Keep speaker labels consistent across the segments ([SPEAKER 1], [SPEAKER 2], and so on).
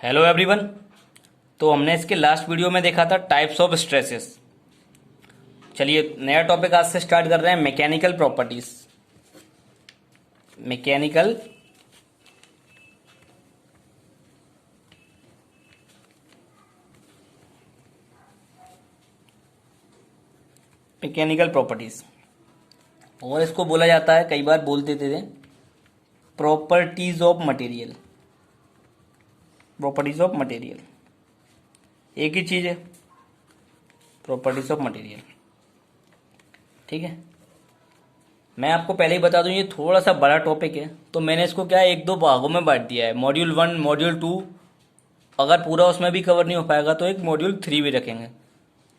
[SPEAKER 1] Hello everyone. तो हमने इसके लास्ट वीडियो में देखा था टाइप्स ऑफ स्ट्रेसेस। चलिए नया टॉपिक आज से स्टार्ट कर रहे हैं, mechanical properties. Mechanical mechanical properties, और इसको बोला जाता है, कई बार बोलते थे properties of material. Properties of material एक ही चीज है, प्रॉपर्टीज ऑफ मटेरियल। ठीक है, मैं आपको पहले ही बता दूं ये थोड़ा सा बड़ा टॉपिक है, तो मैंने इसको क्या एक दो भागों में बांट दिया है। मॉड्यूल 1, मॉड्यूल 2, अगर पूरा उसमें भी कवर नहीं हो पाएगा तो एक मॉड्यूल 3 भी रखेंगे,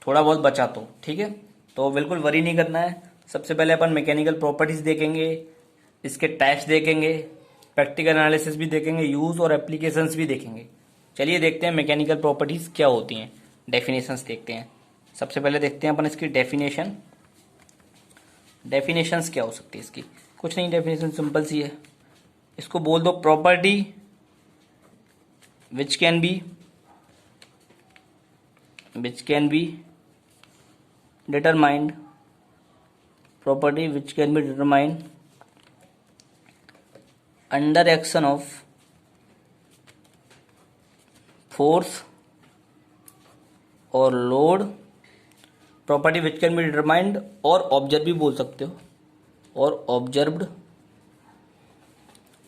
[SPEAKER 1] थोड़ा बहुत बचा तो। ठीक है, तो बिल्कुल वरी नहीं करना है। सबसे पहले अपन मैकेनिकल प्रॉपर्टीज देखेंगे, इसके टाइप्स देखेंगे, प्रैक्टिकल एनालिसिस भी देखेंगे, यूज और एप्लीकेशंस भी देखेंगे। चलिए देखते हैं मैकेनिकल प्रॉपर्टीज क्या होती हैं, डेफिनेशंस देखते हैं। सबसे पहले देखते हैं अपन इसकी डेफिनेशन। डेफिनेशंस क्या हो सकती है इसकी? कुछ नहीं, डेफिनेशन सिंपल सी है। इसको बोल दो property which can B determined, property which can be determined under action of force or load, property which can be determined और ऑब्जर्व भी बोल सकते हो, और observed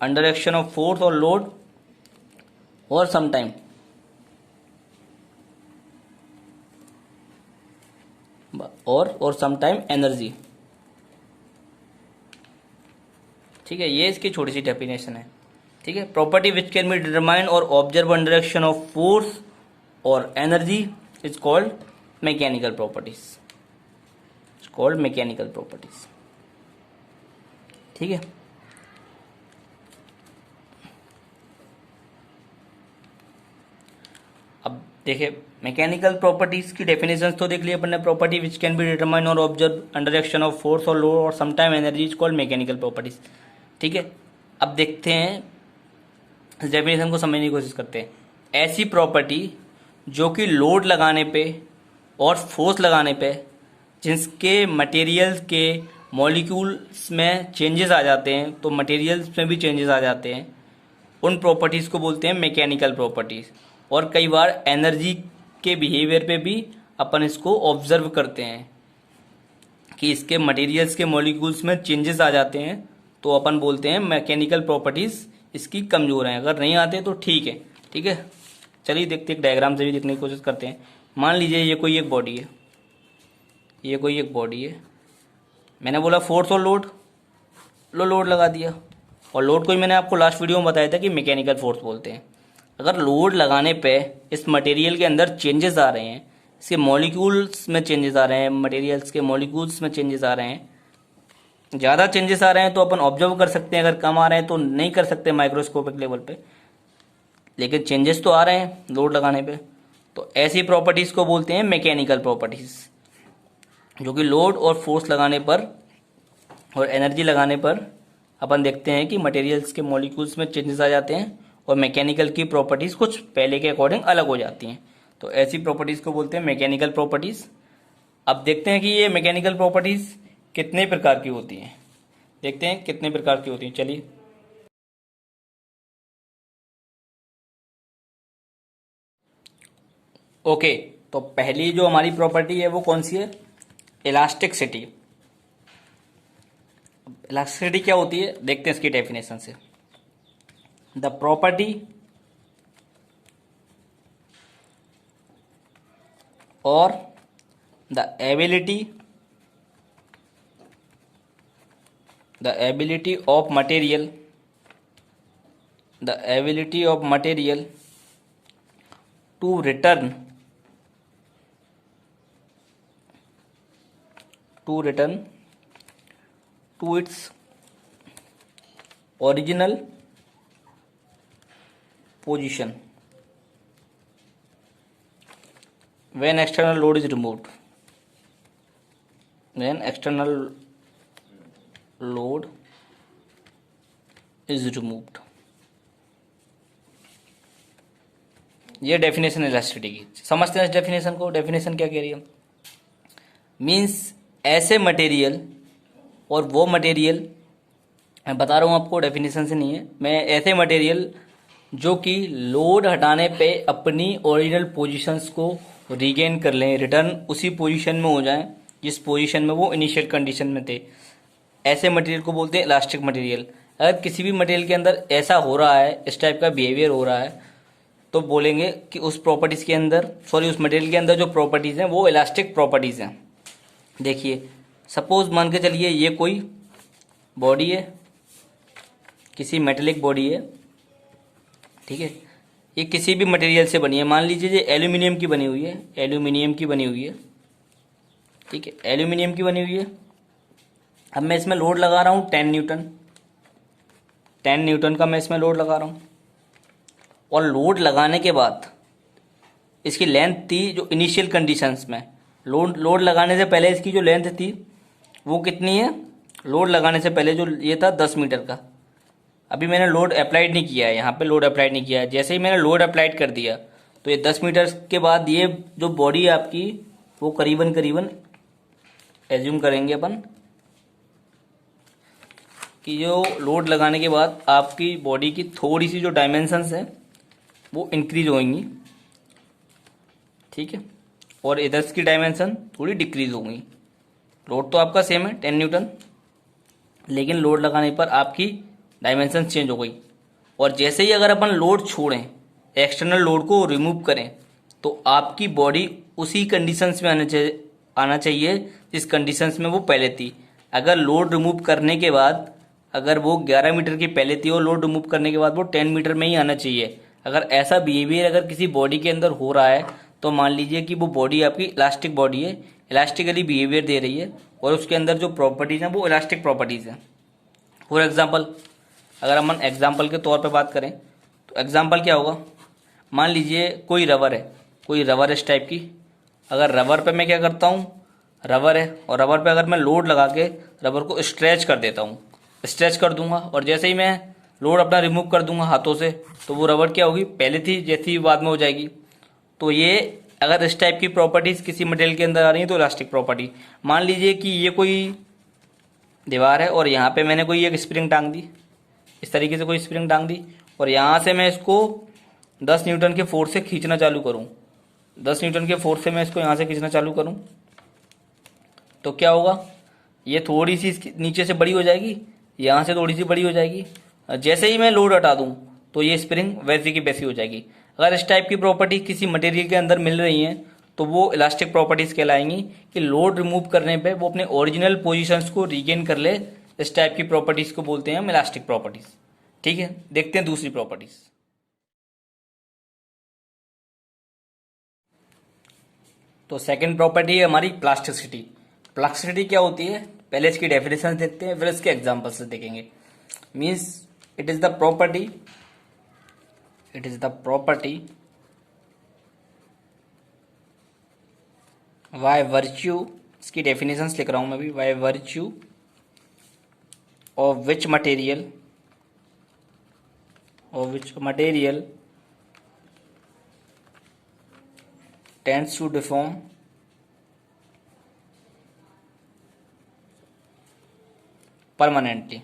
[SPEAKER 1] under action of force और लोड और समटाइम और समटाइम एनर्जी। ठीक है, ये इसकी छोटी सी डेफिनेशन है। ठीक है, property which can be determined और observe under action of force और energy is called mechanical properties. Called mechanical properties. ठीक है, अब देखिए मैकेनिकल प्रॉपर्टीज की डेफिनेशंस तो देख लिए अपन ने। Property which can be determine और observe under action of force और लोड और sometime energy is called mechanical properties. ठीक है, अब देखते हैं इस डेफिनेशन को समझने की कोशिश करते हैं। ऐसी प्रॉपर्टी जो कि लोड लगाने पे और फोर्स लगाने पे जिसके मटेरियल्स के मॉलिक्यूल्स में चेंजेस आ जाते हैं, तो मटेरियल्स में भी चेंजेस आ जाते हैं, उन प्रॉपर्टीज़ को बोलते हैं मैकेनिकल प्रॉपर्टीज़। और कई बार एनर्जी के बिहेवियर पे भी अपन इसको ऑब्जर्व करते हैं कि इसके मटेरियल्स के मॉलिक्यूल्स में चेंजेस आ जाते हैं, तो अपन बोलते हैं मैकेनिकल प्रॉपर्टीज़ इसकी कमज़ोर हैं। अगर नहीं आते तो ठीक है। ठीक है, चलिए देखते हैं, डायग्राम से भी देखने की कोशिश करते हैं। मान लीजिए ये कोई एक बॉडी है, ये कोई एक बॉडी है। मैंने बोला फोर्स और लोड, लोड लगा दिया, और लोड को ही मैंने आपको लास्ट वीडियो में बताया था कि मैकेनिकल फोर्स बोलते हैं। अगर लोड लगाने पे इस मटेरियल के अंदर चेंजेस आ रहे हैं, इसके मॉलिक्यूल्स में चेंजेस आ रहे हैं, मटेरियल्स के मॉलिक्यूल्स में चेंजेस आ रहे हैं, ज़्यादा चेंजेस आ रहे हैं तो अपन ऑब्जर्व कर सकते हैं, अगर कम आ रहे हैं तो नहीं कर सकते माइक्रोस्कोपिक लेवल पे, लेकिन चेंजेस तो आ रहे हैं लोड लगाने पे, तो ऐसी प्रॉपर्टीज़ को बोलते हैं मैकेनिकल प्रॉपर्टीज़, जो कि लोड और फोर्स लगाने पर और एनर्जी लगाने पर अपन देखते हैं कि मटेरियल्स के मॉलिक्यूल्स में चेंजेस आ जाते हैं और मैकेनिकल की प्रॉपर्टीज़ कुछ पहले के अकॉर्डिंग अलग हो जाती हैं। तो ऐसी प्रॉपर्टीज़ को बोलते हैं मैकेनिकल प्रॉपर्टीज़। अब देखते हैं कि ये मैकेनिकल प्रॉपर्टीज़ कितने प्रकार की होती हैं, देखते हैं कितने प्रकार की होती हैं। चलिए ओके, तो पहली जो हमारी प्रॉपर्टी है वो कौन सी है? इलास्टिसिटी। इलास्टिसिटी क्या होती है देखते हैं इसकी डेफिनेशन से। द प्रॉपर्टी और the ability of material to return to its original position when external load is removed. When external load is removed. ये डेफिनेशन इलास्टिसिटी की, समझते हैं इस डेफिनेशन को। डेफिनेशन क्या कह रही है, मीन्स ऐसे मटेरियल, और वो मटेरियल मैं बता रहा हूँ आपको, डेफिनेशन से नहीं है, मैं ऐसे मटेरियल जो कि लोड हटाने पे अपनी ओरिजिनल पोजीशंस को रीगेन कर लें, रिटर्न उसी पोजीशन में हो जाएं जिस पोजीशन में वो इनिशियल कंडीशन में थे, ऐसे मटेरियल को बोलते हैं इलास्टिक मटेरियल। अगर किसी भी मटेरियल के अंदर ऐसा हो रहा है, इस टाइप का बिहेवियर हो रहा है, तो बोलेंगे कि उस प्रॉपर्टीज़ के अंदर, सॉरी उस मटेरियल के अंदर जो प्रॉपर्टीज़ हैं वो इलास्टिक प्रॉपर्टीज़ हैं। देखिए सपोज मान के चलिए ये कोई बॉडी है, किसी मेटेलिक बॉडी है, ठीक है, ये किसी भी मटेरियल से बनी है, मान लीजिए ये एल्यूमिनियम की बनी हुई है, एल्यूमिनियम की बनी हुई है, ठीक है, एल्यूमिनियम की बनी हुई है। अब मैं इसमें लोड लगा रहा हूँ 10 न्यूटन, 10 न्यूटन का मैं इसमें लोड लगा रहा हूँ, और लोड लगाने के बाद इसकी लेंथ थी जो इनिशियल कंडीशंस में, लोड लगाने से पहले इसकी जो लेंथ थी वो कितनी है, लोड लगाने से पहले जो ये था 10 मीटर का। अभी मैंने लोड अप्लाइड नहीं किया है, यहाँ पे लोड अप्लाइड नहीं किया है, जैसे ही मैंने लोड अप्लाइड कर दिया तो ये 10 मीटर के बाद ये जो बॉडी है आपकी वो करीबन करीबन एज्यूम करेंगे अपन कि जो लोड लगाने के बाद आपकी बॉडी की थोड़ी सी जो डायमेंशंस है वो इंक्रीज होंगी, ठीक है, और इधर की डायमेंशन थोड़ी डिक्रीज होंगी। लोड तो आपका सेम है 10 न्यूटन, लेकिन लोड लगाने पर आपकी डायमेंशन चेंज हो गई। और जैसे ही अगर अपन लोड छोड़ें, एक्सटर्नल लोड को रिमूव करें, तो आपकी बॉडी उसी कंडीशंस में आना चाहिए जिस कंडीशंस में वो पहले थी। अगर लोड रिमूव करने के बाद, अगर वो 11 मीटर की पहले थी और लोड रिमूव करने के बाद वो 10 मीटर में ही आना चाहिए। अगर ऐसा बिहेवियर अगर किसी बॉडी के अंदर हो रहा है तो मान लीजिए कि वो बॉडी आपकी इलास्टिक बॉडी है, इलास्टिकली बिहेवियर दे रही है, और उसके अंदर जो प्रॉपर्टीज़ हैं वो इलास्टिक प्रॉपर्टीज़ हैं। फॉर एग्जाम्पल, अगर हम एग्जाम्पल के तौर पे बात करें तो एग्जाम्पल क्या होगा, मान लीजिए कोई रबर है, कोई रबर इस टाइप की, अगर रबर पे मैं क्या करता हूँ, रबर है और रबर पे अगर मैं लोड लगा के रबर को स्ट्रेच कर देता हूँ, स्ट्रेच कर दूंगा, और जैसे ही मैं लोड अपना रिमूव कर दूंगा हाथों से, तो वो रबर क्या होगी, पहले थी जैसी बाद में हो जाएगी। तो ये अगर इस टाइप की प्रॉपर्टीज़ किसी मटेरियल के अंदर आ रही है तो इलास्टिक प्रॉपर्टी। मान लीजिए कि ये कोई दीवार है और यहाँ पे मैंने कोई एक स्प्रिंग टांग दी, इस तरीके से कोई स्प्रिंग टांग दी, और यहाँ से मैं इसको 10 न्यूटन के फोर्स से खींचना चालू करूँ, 10 न्यूटन के फोर्स से मैं इसको यहाँ से खींचना चालू करूँ, तो क्या होगा, ये थोड़ी सी इसकी नीचे से बड़ी हो जाएगी, यहाँ से थोड़ी सी बड़ी हो जाएगी। जैसे ही मैं लोड हटा दूँ तो ये स्प्रिंग वैसी की वैसी हो जाएगी। अगर इस टाइप की प्रॉपर्टी किसी मटेरियल के अंदर मिल रही हैं तो वो इलास्टिक प्रॉपर्टीज़ कहलाएंगी कि लोड रिमूव करने पे वो अपने ओरिजिनल पोजीशंस को रीगेन कर ले। इस टाइप की प्रॉपर्टीज़ को बोलते हैं हम इलास्टिक प्रॉपर्टीज़। ठीक है, देखते हैं दूसरी प्रॉपर्टीज़। तो सेकंड प्रॉपर्टी है हमारी प्लास्टिसिटी। प्लास्टिसिटी क्या होती है, पहले इसकी डेफिनेशन देखते हैं, फिर इसके एग्जाम्पल से देखेंगे। Means it is the property by virtue, इसकी डेफिनेशंस लिख रहा हूं मैं भी, by virtue of which material tends to deform permanently।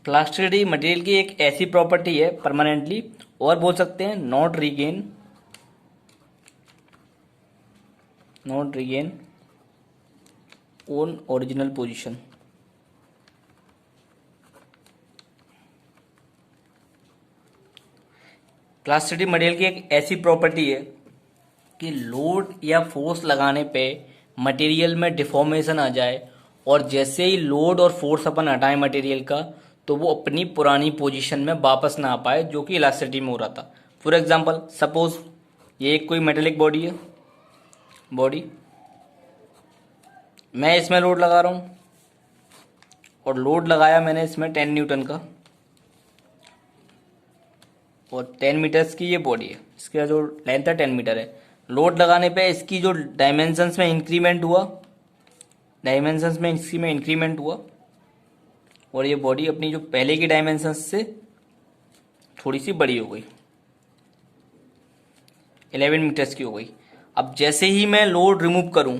[SPEAKER 1] Plasticity material की एक ऐसी प्रॉपर्टी है परमानेंटली, और बोल सकते हैं not regain own original position. Plasticity material की एक ऐसी प्रॉपर्टी है कि लोड या फोर्स लगाने पे मटेरियल में डिफॉर्मेशन आ जाए, और जैसे ही लोड और फोर्स अपन हटाएं मटेरियल का तो वो अपनी पुरानी पोजीशन में वापस ना आ पाए, जो कि इलास्टिसिटी में हो रहा था। फॉर एग्जांपल, सपोज ये एक कोई मेटेलिक बॉडी है, मैं इसमें लोड लगा रहा हूँ, और लोड लगाया मैंने इसमें 10 न्यूटन का, और 10 मीटर्स की ये बॉडी है, इसका जो लेंथ है 10 मीटर है। लोड लगाने पे इसकी जो डायमेंशंस में इंक्रीमेंट हुआ, और ये बॉडी अपनी जो पहले की डायमेंशन से थोड़ी सी बड़ी हो गई, 11 मीटर्स की हो गई। अब जैसे ही मैं लोड रिमूव करूं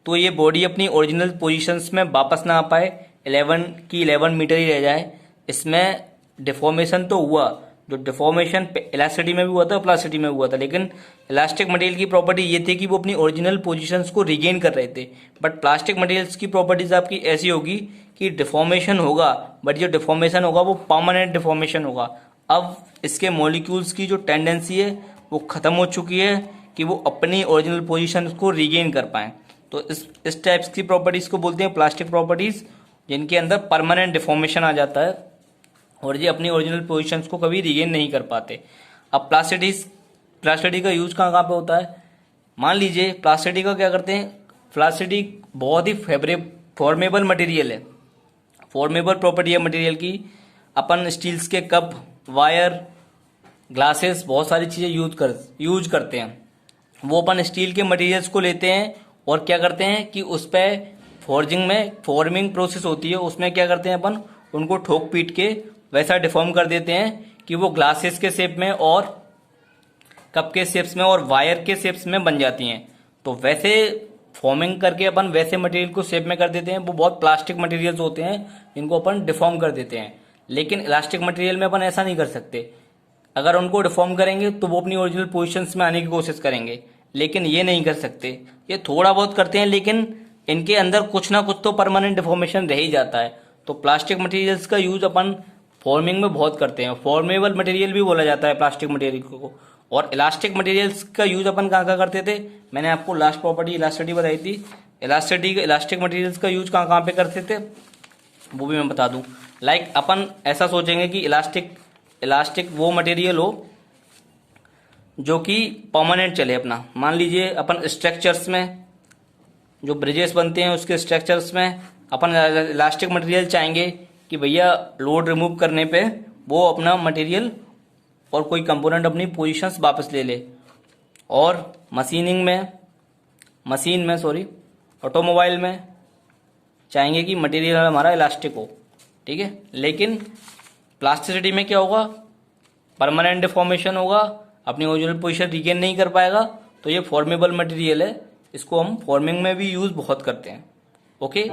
[SPEAKER 1] तो ये बॉडी अपनी ओरिजिनल पोजीशंस में वापस ना आ पाए, 11 की 11 मीटर ही रह जाए। इसमें डिफॉर्मेशन तो हुआ, जो डिफॉर्मेशन इलास्टिसिटी में भी हुआ था, प्लास्टिसिटी में हुआ था, लेकिन इलास्टिक मटेरियल की प्रॉपर्टी ये थी कि वो अपनी ओरिजिनल पोजीशंस को रिगेन कर रहे थे। बट प्लास्टिक मटेरियल्स की प्रॉपर्टीज आपकी ऐसी होगी कि डिफॉर्मेशन होगा, बट जो डिफॉर्मेशन होगा वो परमानेंट डिफॉर्मेशन होगा। अब इसके मॉलिक्यूल्स की जो टेंडेंसी है वो खत्म हो चुकी है कि वो अपनी ओरिजिनल पोजीशन को रिगेन कर पाएं। तो इस टाइप्स की प्रॉपर्टीज को बोलते हैं प्लास्टिक प्रॉपर्टीज, जिनके अंदर परमानेंट डिफॉर्मेशन आ जाता है और ये अपनी ओरिजिनल पोजीशंस को कभी रिगेन नहीं कर पाते। अब प्लास्टिसिटी का यूज कहाँ कहाँ पे होता है? मान लीजिए प्लास्टिसिटी का क्या करते हैं, प्लास्टिसिटी बहुत ही फॉर्मेबल मटेरियल है, फॉर्मेबल प्रॉपर्टी है मटेरियल की। अपन स्टील्स के कप, वायर, ग्लासेस, बहुत सारी चीज़ें यूज करते हैं। वो अपन स्टील के मटेरियल्स को लेते हैं और क्या करते हैं कि उस पर फॉर्मिंग प्रोसेस होती है, उसमें क्या करते हैं अपन उनको ठोक पीट के वैसा डिफॉर्म कर देते हैं कि वो ग्लासेस के शेप में और कप के शेप्स में और वायर के शेप्स में बन जाती हैं। तो वैसे फॉर्मिंग करके अपन वैसे मटेरियल को शेप में कर देते हैं। वो बहुत प्लास्टिक मटेरियल्स होते हैं जिनको अपन डिफॉर्म कर देते हैं, लेकिन इलास्टिक मटेरियल में अपन ऐसा नहीं कर सकते। अगर उनको डिफॉर्म करेंगे तो वो अपनी ओरिजिनल पोजीशंस में आने की कोशिश करेंगे, लेकिन ये नहीं कर सकते। ये थोड़ा बहुत करते हैं, लेकिन इनके अंदर कुछ ना कुछ तो परमानेंट डिफॉर्मेशन रह ही जाता है। तो प्लास्टिक मटेरियल्स का यूज अपन फॉर्मिंग में बहुत करते हैं, फॉर्मेबल मटेरियल भी बोला जाता है प्लास्टिक मटेरियल को। और इलास्टिक मटेरियल्स का यूज अपन कहाँ कहाँ करते थे, मैंने आपको लास्ट प्रॉपर्टी इलास्टिसिटी बताई थी। इलास्टिक मटेरियल्स का यूज कहाँ कहाँ पे करते थे वो भी मैं बता दूं। लाइक अपन ऐसा सोचेंगे कि इलास्टिक वो मटेरियल हो जो कि परमानेंट चले अपना। मान लीजिए अपन स्ट्रक्चर्स में, जो ब्रिजेस बनते हैं उसके स्ट्रक्चर्स में अपन इलास्टिक मटेरियल चाहेंगे कि भैया लोड रिमूव करने पे वो अपना मटेरियल और कोई कंपोनेंट अपनी पोजीशंस वापस ले ले। और ऑटोमोबाइल में चाहेंगे कि मटेरियल हमारा इलास्टिक हो, ठीक है। लेकिन प्लास्टिसिटी में क्या होगा, परमानेंट डिफॉर्मेशन होगा, अपनी ओरिजिनल पोजीशन रिगेन नहीं कर पाएगा। तो ये फॉर्मेबल मटेरियल है, इसको हम फॉर्मिंग में भी यूज बहुत करते हैं। ओके।